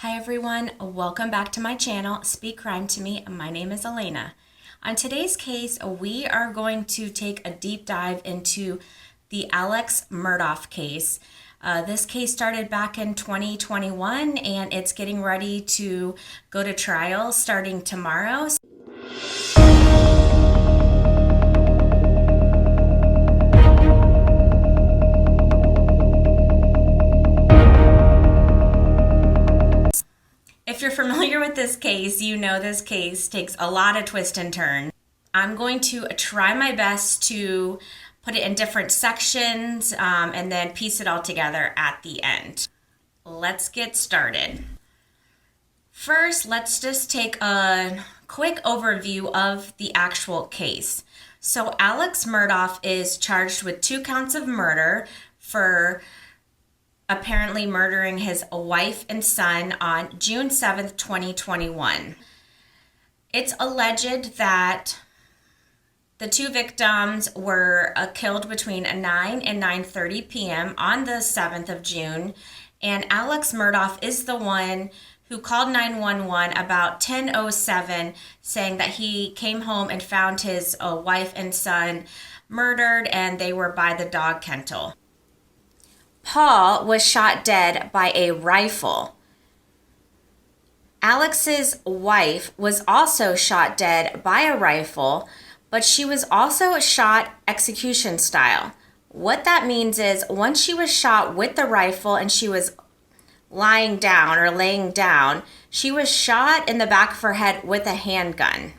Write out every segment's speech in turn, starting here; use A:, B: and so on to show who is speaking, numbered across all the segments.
A: Hi everyone, welcome back to my channel, Speak Crime to Me. My name is Elena. On today's case, we are going to take a deep dive into the Alex Murdaugh case. This case started back in 2021 and it's getting ready to go to trial starting tomorrow. If you're familiar with this case, you know this case takes a lot of twists and turns. I'm going to try my best to put it in different sections and then piece it all together at the end. Let's get started. First, let's just take a quick overview of the actual case. So Alex Murdaugh is charged with 2 counts of murder for apparently murdering his wife and son on June 7th, 2021. It's alleged that the 2 victims were killed between 9 and 9:30 p.m. on the 7th of June, and Alex Murdaugh is the one who called 911 about 10:07 saying that he came home and found his wife and son murdered and they were by the dog kennel. Paul was shot dead by a rifle. Alex's wife was also shot dead by a rifle, but she was also shot execution style. What that means is once she was shot with the rifle and she was lying down or laying down, she was shot in the back of her head with a handgun.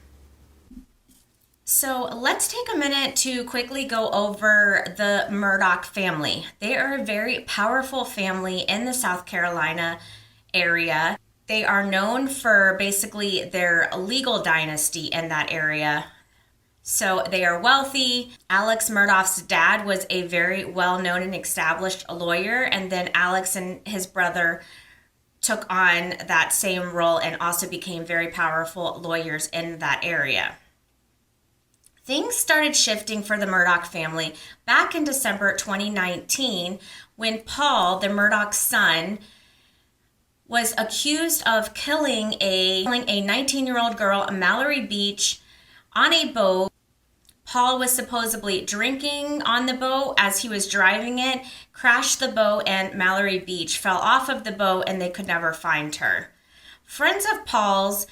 A: So let's take a minute to quickly go over the Murdaugh family. They are a very powerful family in the South Carolina area. They are known for basically their legal dynasty in that area. So they are wealthy. Alex Murdaugh's dad was a very well-known and established lawyer, and then Alex and his brother took on that same role and also became very powerful lawyers in that area. Things started shifting for the Murdaugh family back in December 2019 when Paul, the Murdaugh's son, was accused of killing a 19-year-old girl, Mallory Beach, on a boat. Paul was supposedly drinking on the boat as he was driving it, crashed the boat, and Mallory Beach fell off of the boat and they could never find her. Friends of Paul's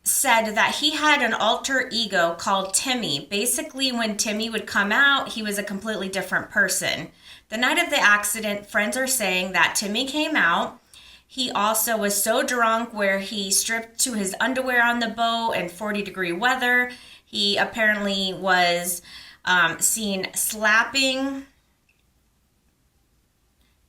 A: said that he had an alter ego called Timmy. Basically, when Timmy would come out, he was a completely different person. The night of the accident, friends are saying that Timmy came out. He also was so drunk where he stripped to his underwear on the boat in 40-degree weather. He apparently was seen slapping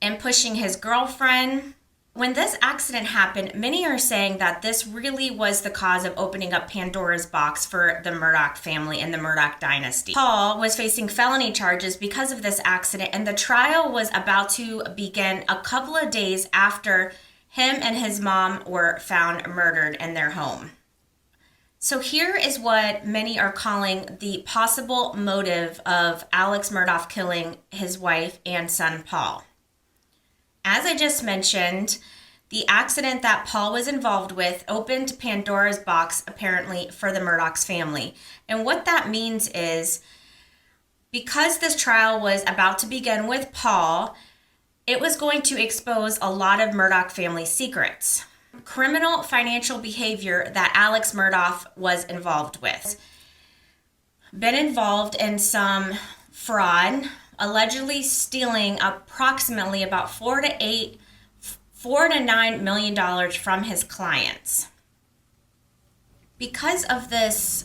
A: and pushing his girlfriend. When this accident happened, many are saying that this really was the cause of opening up Pandora's box for the Murdaugh family and the Murdaugh dynasty. Paul was facing felony charges because of this accident, and the trial was about to begin a couple of days after him and his mom were found murdered in their home. So here is what many are calling the possible motive of Alex Murdaugh killing his wife and son Paul. As I just mentioned, the accident that Paul was involved with opened Pandora's box apparently for the Murdaugh's family. And what that means is because this trial was about to begin with Paul, it was going to expose a lot of Murdaugh family secrets. Criminal financial behavior that Alex Murdaugh was involved with. Been involved in some fraud, allegedly stealing approximately about $4 to $9 million from his clients. Because of this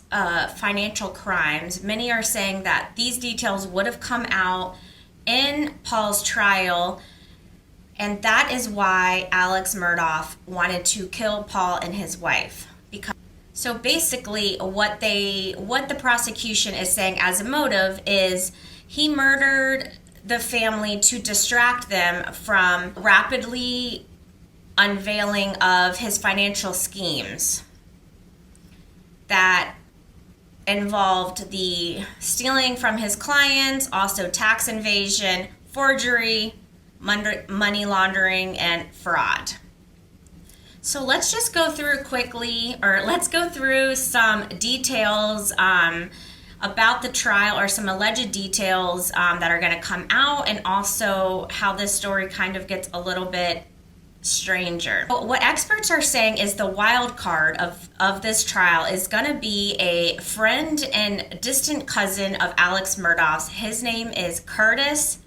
A: financial crimes, many are saying that these details would have come out in Paul's trial, and that is why Alex Murdaugh wanted to kill Paul and his wife. So basically what the prosecution is saying as a motive is he murdered the family to distract them from rapidly unveiling of his financial schemes that involved the stealing from his clients, also tax evasion, forgery, money laundering, and fraud. So let's just go through quickly, or let's go through some details about the trial, or some alleged details that are going to come out, and also how this story kind of gets a little bit stranger. What experts are saying is the wild card of this trial is going to be a friend and distant cousin of Alex Murdaugh's. His name is Curtis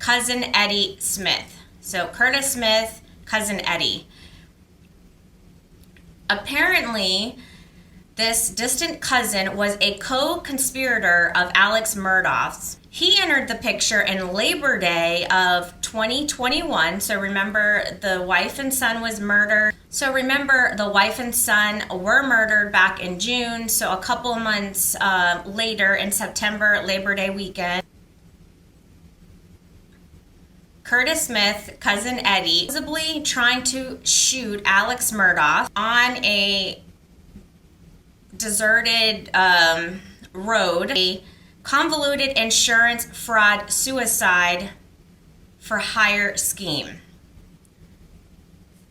A: Cousin Eddie Smith. So Curtis Smith, Cousin Eddie. Apparently, this distant cousin was a co-conspirator of Alex Murdaugh's. He entered the picture in Labor Day of 2021. So remember, the wife and son was murdered. So remember, the wife and son were murdered back in June. So a couple of months later, in September, Labor Day weekend, Curtis Smith, Cousin Eddie, supposedly trying to shoot Alex Murdaugh on a deserted road, a convoluted insurance fraud suicide for hire scheme.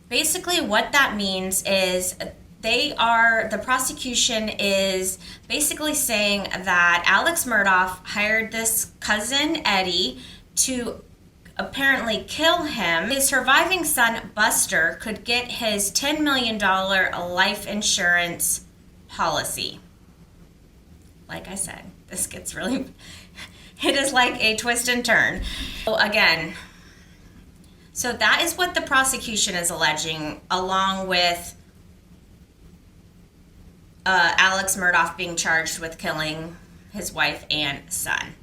A: Basically, what that means is the prosecution is basically saying that Alex Murdaugh hired this Cousin Eddie to apparently kill him. His surviving son, Buster, could get his $10 million life insurance policy. Like I said, this gets really, it is like a twist and turn. So again, so that is what the prosecution is alleging, along with Alex Murdaugh being charged with killing his wife and son.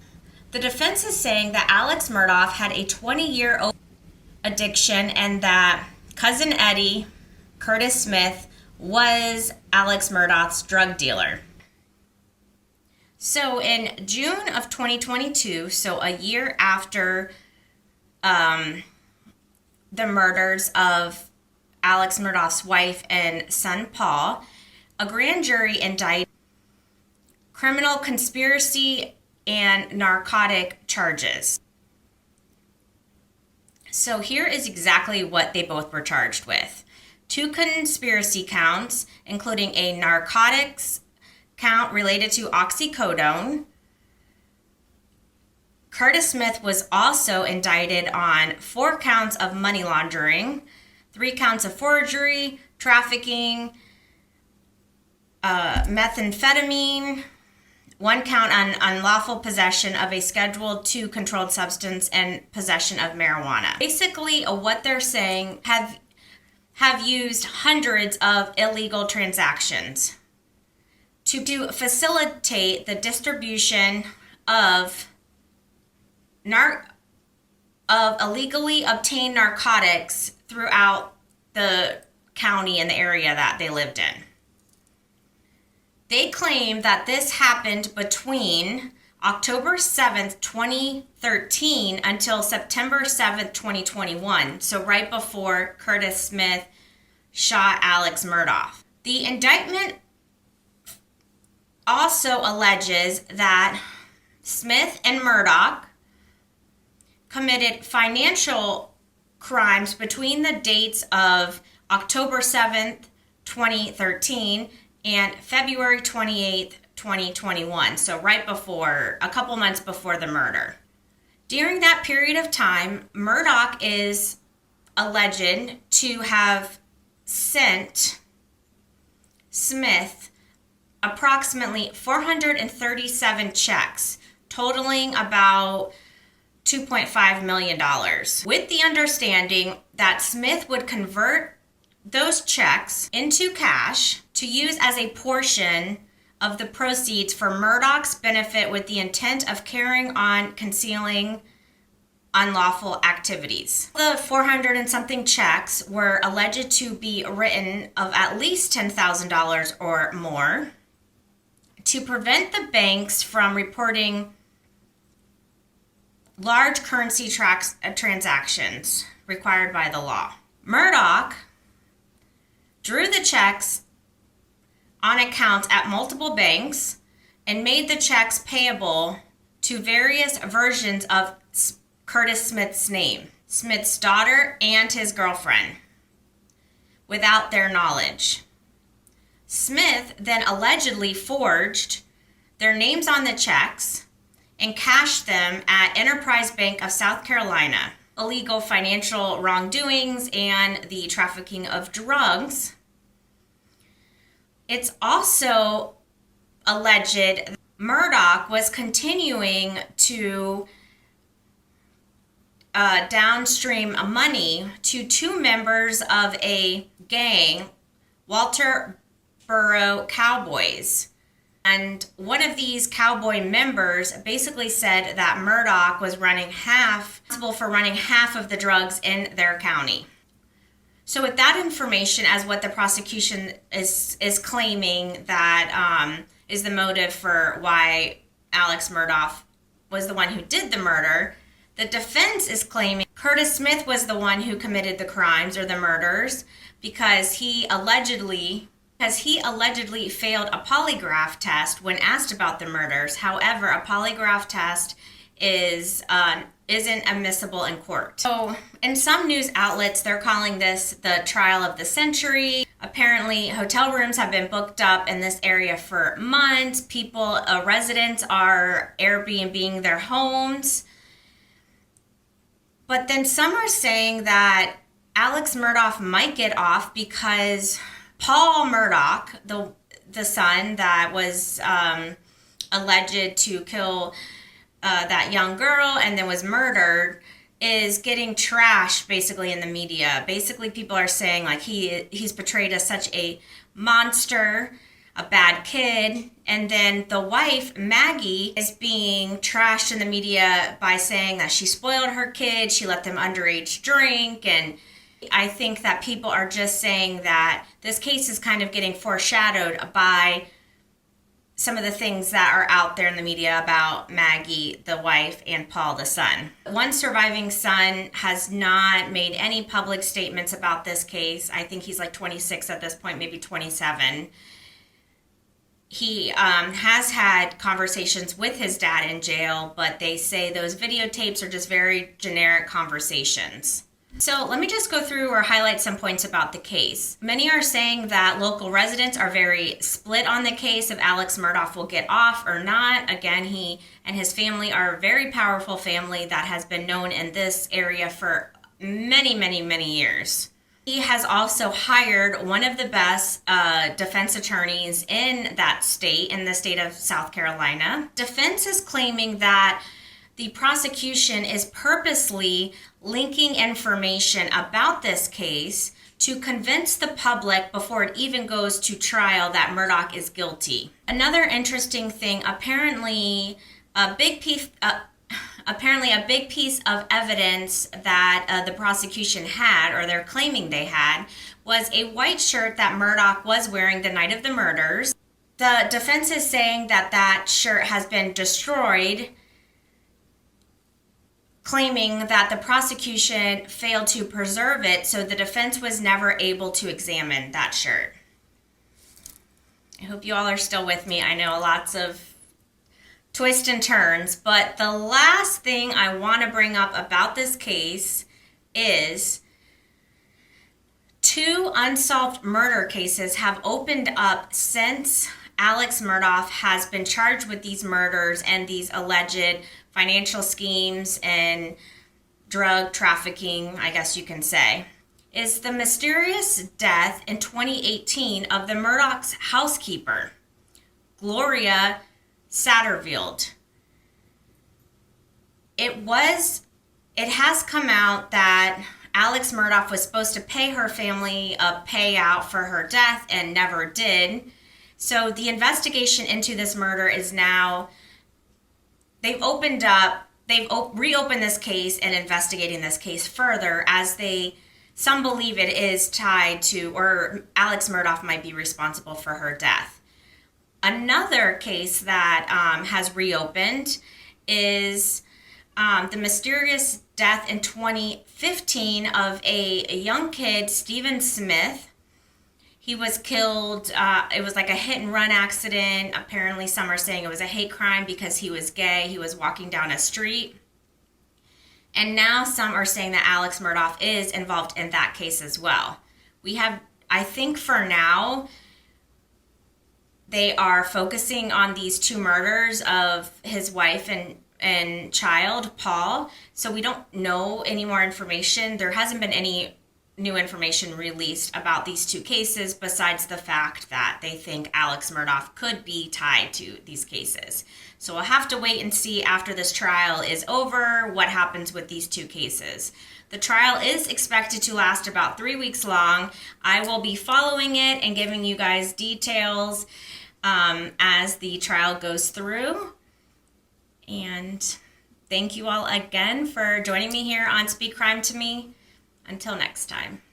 A: The defense is saying that Alex Murdaugh had a 20-year addiction and that Cousin Eddie, Curtis Smith, was Alex Murdaugh's drug dealer. So in June of 2022, so a year after the murders of Alex Murdaugh's wife and son Paul, a grand jury indicted criminal conspiracy and narcotic charges. So here is exactly what they both were charged with. 2 conspiracy counts, including a narcotics count related to oxycodone. Curtis Smith was also indicted on 4 counts of money laundering, 3 counts of forgery, trafficking, methamphetamine, 1 count on unlawful possession of a Schedule II controlled substance, and possession of marijuana. Basically, what they're saying have used hundreds of illegal transactions to facilitate the distribution of illegally obtained narcotics throughout the county and the area that they lived in. They claim that this happened between October 7th, 2013 until September 7th, 2021. So right before Curtis Smith shot Alex Murdaugh. The indictment also alleges that Smith and Murdaugh committed financial crimes between the dates of October 7th, 2013 and February 28th, 2021, so right before, a couple months before the murder. During that period of time, Murdaugh is alleged to have sent Smith approximately 437 checks, totaling about $2.5 million, with the understanding that Smith would convert those checks into cash to use as a portion of the proceeds for Murdaugh's benefit, with the intent of carrying on concealing unlawful activities. The 400 and something checks were alleged to be written of at least $10,000 or more to prevent the banks from reporting large currency transactions required by the law. Murdaugh drew the checks on accounts at multiple banks and made the checks payable to various versions of Curtis Smith's name, Smith's daughter, and his girlfriend, without their knowledge. Smith then allegedly forged their names on the checks and cashed them at Enterprise Bank of South Carolina. Illegal financial wrongdoings and the trafficking of drugs. It's also alleged that Murdaugh was continuing to downstream money to two members of a gang, Walter Burrow Cowboys. And one of these cowboy members basically said that Murdaugh was responsible for running half of the drugs in their county. So with that information as what the prosecution is claiming that is the motive for why Alex Murdaugh was the one who did the murder, the defense is claiming Curtis Smith was the one who committed the crimes or the murders because he allegedly failed a polygraph test when asked about the murders. However, a polygraph test isn't admissible in court. So in some news outlets, they're calling this the trial of the century. Apparently, hotel rooms have been booked up in this area for months. Residents are Airbnb-ing their homes. But then some are saying that Alex Murdaugh might get off because Paul Murdaugh, the son that was alleged to kill that young girl and then was murdered, is getting trashed basically in the media. Basically, people are saying like he's portrayed as such a monster, a bad kid, and then the wife, Maggie, is being trashed in the media by saying that she spoiled her kids, she let them underage drink, and I think that people are just saying that this case is kind of getting foreshadowed by some of the things that are out there in the media about Maggie, the wife, and Paul, the son. One surviving son has not made any public statements about this case. I think he's like 26 at this point, maybe 27. He has had conversations with his dad in jail, but they say those videotapes are just very generic conversations. So let me just go through or highlight some points about the case. Many are saying that local residents are very split on the case if Alex Murdaugh will get off or not. Again, he and his family are a very powerful family that has been known in this area for many, many, many years. He has also hired one of the best defense attorneys in that state, in the state of South Carolina. Defense is claiming that the prosecution is purposely linking information about this case to convince the public before it even goes to trial that Murdaugh is guilty. Another interesting thing, apparently a big piece of evidence that the prosecution had, or they're claiming they had, was a white shirt that Murdaugh was wearing the night of the murders. The defense is saying that that shirt has been destroyed, claiming that the prosecution failed to preserve it, so the defense was never able to examine that shirt. I hope you all are still with me. I know lots of twists and turns, but the last thing I want to bring up about this case is 2 unsolved murder cases have opened up since Alex Murdaugh has been charged with these murders and these alleged financial schemes and drug trafficking, I guess you can say, is the mysterious death in 2018 of the Murdaugh's housekeeper, Gloria Satterfield. It has come out that Alex Murdaugh was supposed to pay her family a payout for her death and never did. So the investigation into this murder is now, they've reopened this case and investigating this case further as some believe it is tied to, or Alex Murdaugh might be responsible for her death. Another case that has reopened is the mysterious death in 2015 of a young kid, Stephen Smith. He was killed, it was like a hit and run accident. Apparently some are saying it was a hate crime because he was gay. He was walking down a street. And now some are saying that Alex Murdaugh is involved in that case as well. We have I think for now, they are focusing on these two murders of his wife and child, Paul. So we don't know any more information. There hasn't been any new information released about these two cases besides the fact that they think Alex Murdaugh could be tied to these cases. So we'll have to wait and see after this trial is over what happens with these two cases. The trial is expected to last about 3 weeks long. I will be following it and giving you guys details as the trial goes through. And thank you all again for joining me here on Speak Crime to Me. Until next time.